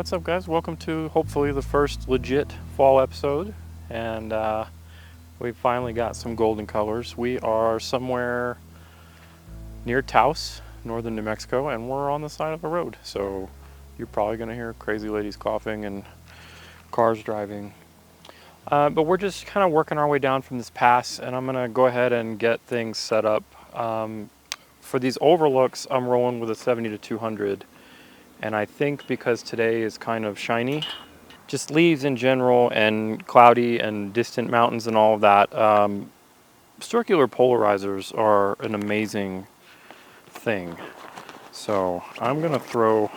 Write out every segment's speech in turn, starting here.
What's up, guys? Welcome to hopefully the first legit fall episode, and we finally got some golden colors. We are somewhere near Taos, northern New Mexico, and we're on the side of a road, so you're probably going to hear crazy ladies coughing and cars driving. But we're just kind of working our way down from this pass, and I'm going to go ahead and get things set up. For these overlooks, I'm rolling with a 70 to 200. And I think because today is kind of shiny, just leaves in general and cloudy and distant mountains and all of that, circular polarizers are an amazing thing. So I'm gonna throw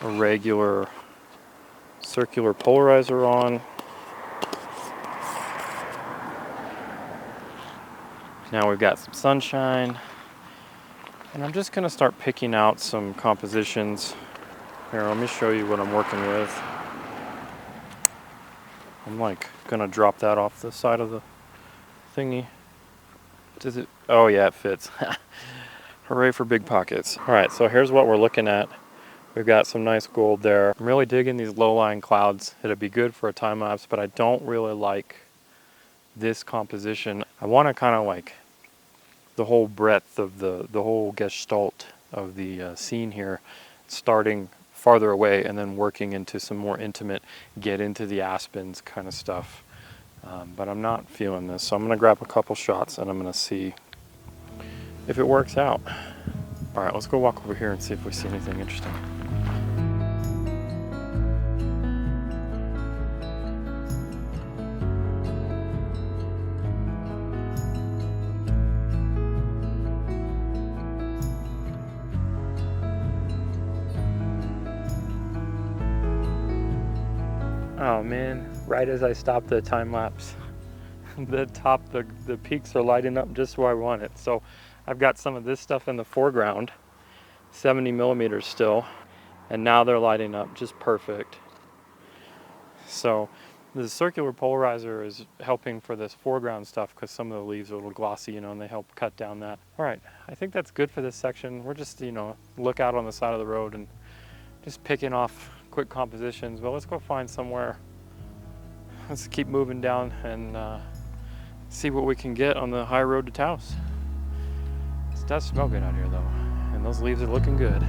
a regular circular polarizer on. Now we've got some sunshine, and I'm just gonna start picking out some compositions. Here, let me show you what I'm working with. I'm like gonna drop that off the side of the thingy. Does it? Oh yeah, it fits. Hooray for big pockets. All right, so here's what we're looking at. We've got some nice gold there. I'm really digging these low-lying clouds. It'd be good for a time lapse, but I don't really like this composition. I want to kind of like the whole breadth of the whole gestalt of the scene here, starting farther away and then working into some more intimate, get into the Aspens kind of stuff. But I'm not feeling this, so I'm gonna grab a couple shots and I'm gonna see if it works out. All right, let's go walk over here and see if we see anything interesting. Oh man, right as I stopped the time lapse, the peaks are lighting up just where I want it. So I've got some of this stuff in the foreground, 70 millimeters still, and now they're lighting up just perfect. So the circular polarizer is helping for this foreground stuff because some of the leaves are a little glossy, and they help cut down that. All right, I think that's good for this section. We're just, look out on the side of the road and just picking off quick compositions, but let's go find somewhere. Let's keep moving down and see what we can get on the high road to Taos. It does smell good out here though, and those leaves are looking good.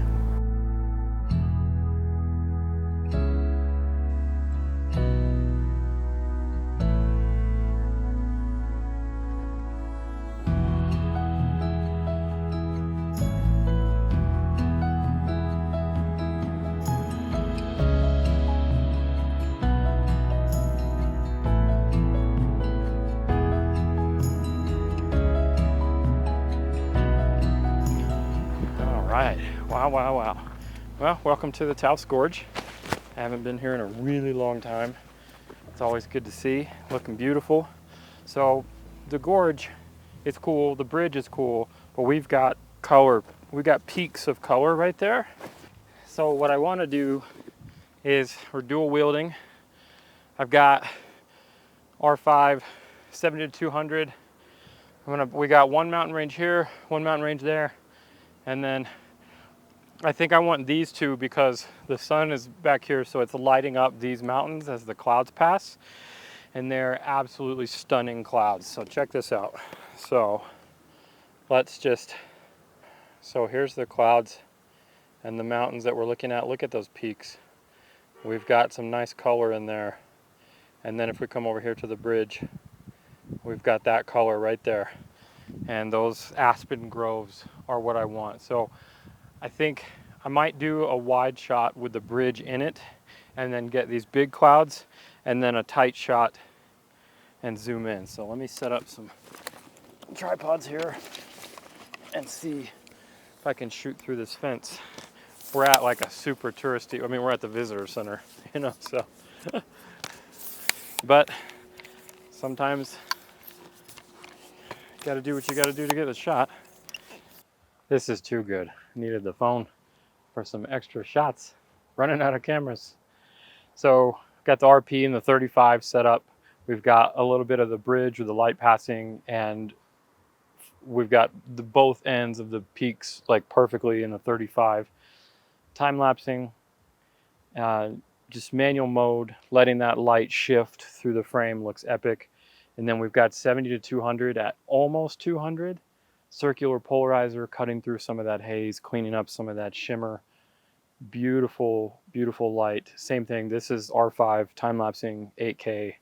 Wow. Well, welcome to the Taos Gorge. I haven't been here in a really long time. It's always good to see, looking beautiful. So the gorge, it's cool, the bridge is cool, but we've got color. We've got peaks of color right there. So what I want to do is, we're dual wielding. I've got R5, 70 to 200. We got one mountain range here, one mountain range there, and then I think I want these two because the sun is back here, so it's lighting up these mountains as the clouds pass, and they're absolutely stunning clouds. So check this out. So here's the clouds and the mountains that we're looking at. Look at those peaks. We've got some nice color in there. And then if we come over here to the bridge, we've got that color right there. And those aspen groves are what I want. So I think I might do a wide shot with the bridge in it and then get these big clouds and then a tight shot and zoom in. So let me set up some tripods here and see if I can shoot through this fence. We're at like a super touristy, we're at the visitor center, so. But sometimes you gotta do what you gotta do to get a shot. This is too good. Needed the phone for some extra shots. Running out of cameras. So got the RP and the 35 set up. We've got a little bit of the bridge with the light passing, and we've got both ends of the peaks like perfectly in the 35. Time lapsing Uh, just manual mode, letting that light shift through the frame looks epic. And then we've got 70 to 200 at almost 200. Circular polarizer cutting through some of that haze, cleaning up some of that shimmer. Beautiful, beautiful light. Same thing, this is R5 time-lapsing 8K.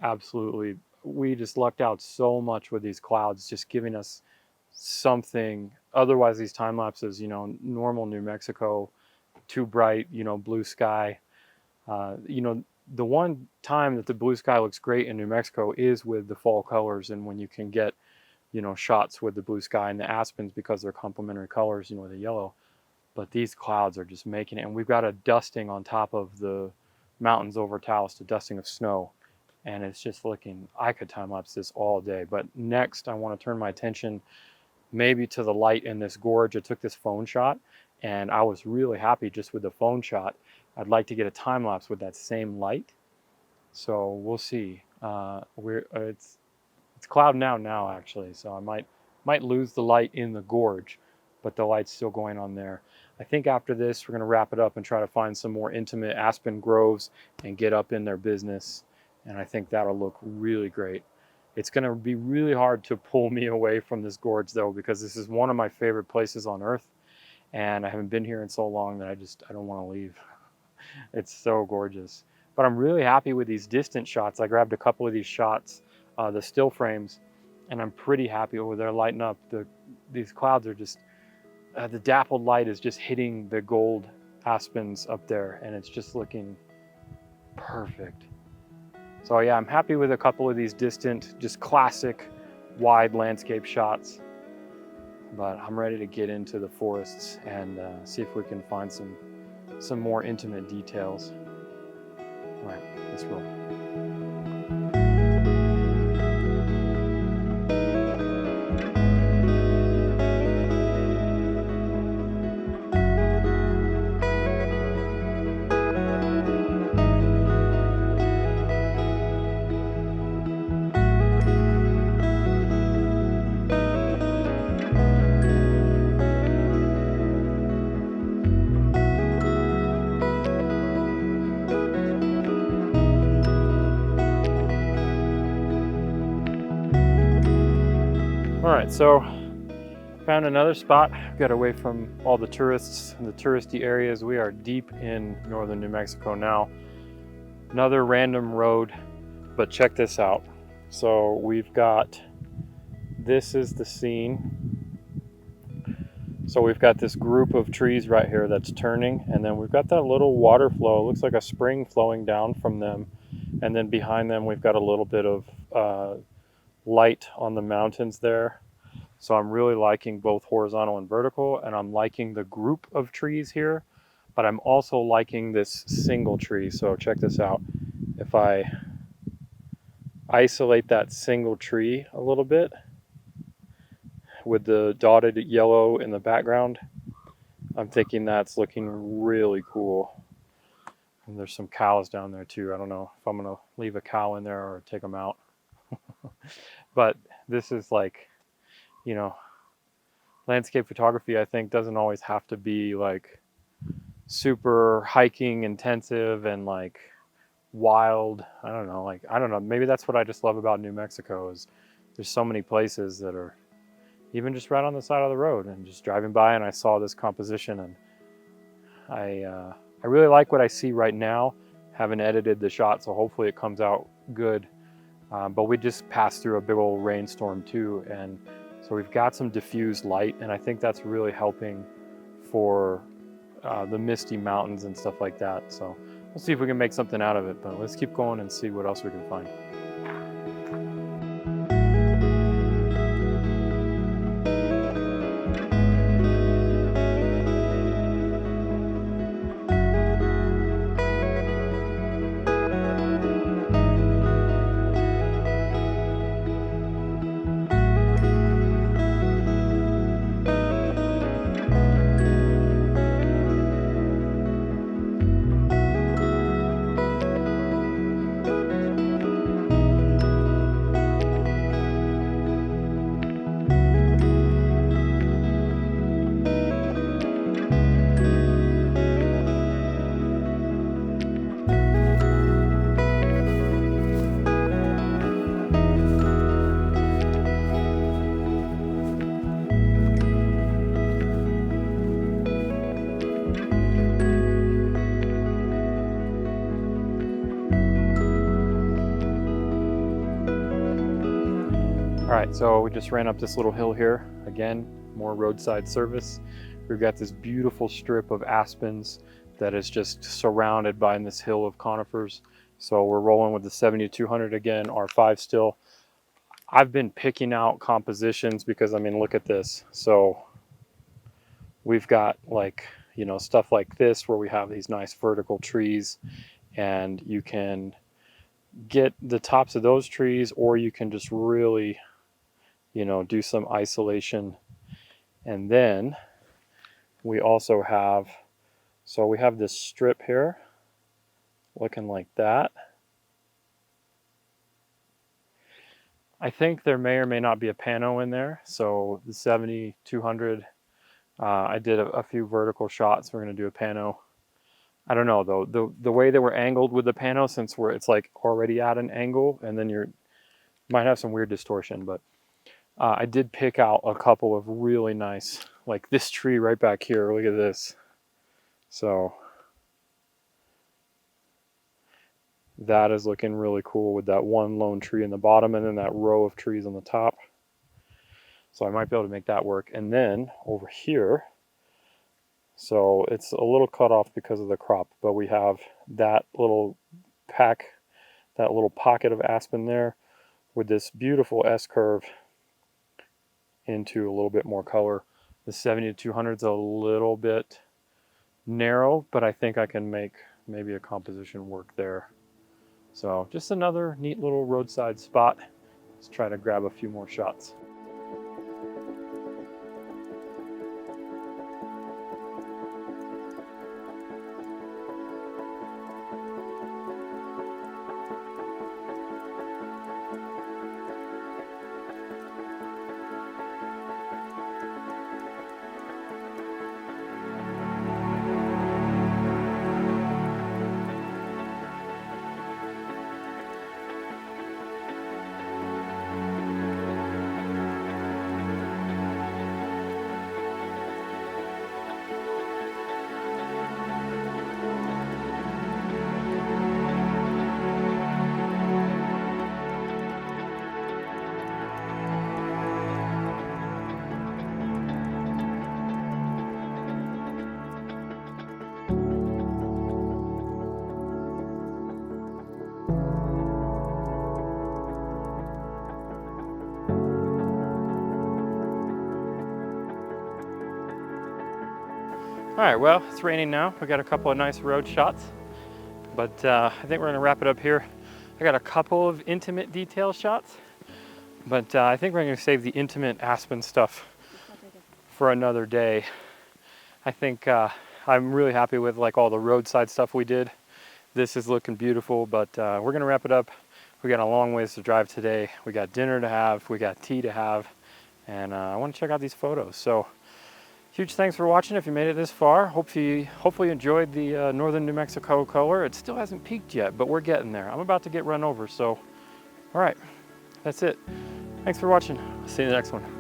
Absolutely. We just lucked out so much with these clouds, just giving us something. Otherwise, these time lapses, you know, normal New Mexico, too bright, you know, blue sky. You know, the one time that the blue sky looks great in New Mexico is with the fall colors, and when you can get, you know, shots with the blue sky and the aspens because they're complementary colors, you know, the yellow. But these clouds are just making it, and we've got a dusting on top of the mountains over Taos, a dusting of snow, and it's just looking, I could time lapse this all day. But next I want to turn my attention maybe to the light in this gorge. I took this phone shot and I was really happy just with the phone shot. I'd like to get a time lapse with that same light, so we'll see. It's cloud now actually, so I might lose the light in the gorge, but the light's still going on there. I think after this we're going to wrap it up and try to find some more intimate aspen groves and get up in their business, and I think that'll look really great. It's going to be really hard to pull me away from this gorge though, because this is one of my favorite places on earth, and I haven't been here in so long that I don't want to leave. It's so gorgeous. But I'm really happy with these distant shots. I grabbed a couple of these shots, the still frames, and I'm pretty happy with their lighting up. These clouds are just, the dappled light is just hitting the gold aspens up there, and it's just looking perfect. So yeah, I'm happy with a couple of these distant, just classic wide landscape shots. But I'm ready to get into the forests and see if we can find some more intimate details. All right, let's roll. All right, so found another spot. Got away from all the tourists and the touristy areas. We are deep in northern New Mexico now. Another random road, but check this out. So we've got, this is the scene. So we've got this group of trees right here that's turning, and then we've got that little water flow. It looks like a spring flowing down from them. And then behind them, we've got a little bit of light on the mountains there. So I'm really liking both horizontal and vertical, and I'm liking the group of trees here, but I'm also liking this single tree. So check this out. If I isolate that single tree a little bit with the dotted yellow in the background, I'm thinking that's looking really cool. And there's some cows down there too. I don't know if I'm gonna leave a cow in there or take them out. But this is like, you know, landscape photography, I think, doesn't always have to be like super hiking intensive and like wild. I don't know, maybe that's what I just love about New Mexico, is there's so many places that are even just right on the side of the road, and just driving by and I saw this composition, and I really like what I see right now. Haven't edited the shot, so hopefully it comes out good. But we just passed through a big old rainstorm too, and so we've got some diffused light, and I think that's really helping for the misty mountains and stuff like that. So we'll see if we can make something out of it, but let's keep going and see what else we can find. right, so we just ran up this little hill here. Again, more roadside service. We've got this beautiful strip of aspens that is just surrounded by this hill of conifers. So we're rolling with the 7200 again, R5 still. I've been picking out compositions because, I mean, look at this. So we've got like, you know, stuff like this where we have these nice vertical trees, and you can get the tops of those trees, or you can just really, you know, do some isolation. And then we also have, so we have this strip here looking like that. I think there may or may not be a pano in there. So the 7200, I did a few vertical shots. We're going to do a pano. I don't know though, the way that we're angled with the pano, since it's like already at an angle, and then you might have some weird distortion, but I did pick out a couple of really nice, like this tree right back here. Look at this. So that is looking really cool with that one lone tree in the bottom and then that row of trees on the top. So I might be able to make that work. And then over here, so it's a little cut off because of the crop, but we have that little that little pocket of aspen there with this beautiful S-curve into a little bit more color. The 7200 is a little bit narrow, but I think I can make maybe a composition work there. So just another neat little roadside spot. Let's try to grab a few more shots. All right, well, it's raining now. We got a couple of nice road shots, but I think we're gonna wrap it up here. I got a couple of intimate detail shots, but I think we're gonna save the intimate aspen stuff for another day. I think I'm really happy with like all the roadside stuff we did. This is looking beautiful, but we're gonna wrap it up. We got a long ways to drive today. We got dinner to have, we got tea to have, and I wanna check out these photos. So huge thanks for watching if you made it this far. Hopefully you enjoyed the northern New Mexico color. It still hasn't peaked yet, but we're getting there. I'm about to get run over, so all right, that's it. Thanks for watching. See you in the next one.